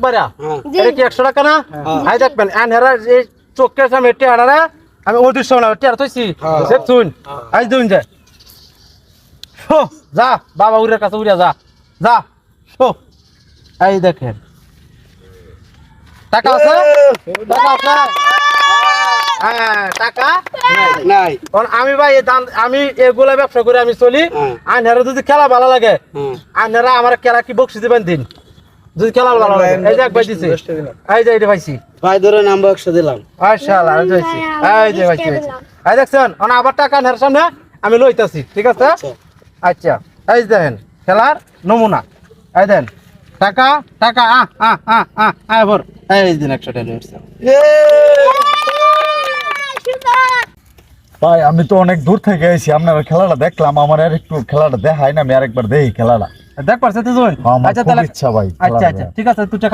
একবারে জি। এটা কি 100 টাকা না আই দেখবেন এন হেরা এই চোখের সামনে টেড়ারা আমি ওদের সামনে টেড়া তৈছি দেখ শুন আই দুন যায় শো যা বাবা উড়ের কাছে উড়ে যা যা শো এই দেখেন টাকা আছে টাকা আছে হ্যাঁ টাকা নাই কারণ আমি ভাই আমি এগুলা ব্যবসা করে আমি চলি আইনারা যদি খেলা ভালো লাগে আইনারা আমার খেলা কি বকশিস দিবেন দিন যদি খেলা ভালো লাগে এই যে একবার দিছি এই যে এটা পাইছি ভাই ধরেন আমরা 100 দিলাম মাশাআল্লাহ এই যে পাইছি এই যে পাইছি এই দেখছেন আবার টাকা নেওয়ার সামনে আমি লইতাছি ঠিক আছে আচ্ছা এই দেখেন খেলার নমুনা এই দেন টাকা টাকা ভর এই দিন 100 টাকা নিয়েছে ভাই আমি তো অনেক দূর থেকে এসেছি আপনারা খেলাটা দেখলাম আমার আর একটু খেলাটা দেখাই না আমি আরেকবার দেখি খেলাটা দেখ পারছে তুই আমার আচ্ছা খুব তাহলে ইচ্ছা ভাই আচ্ছা আচ্ছা ঠিক আছে তুই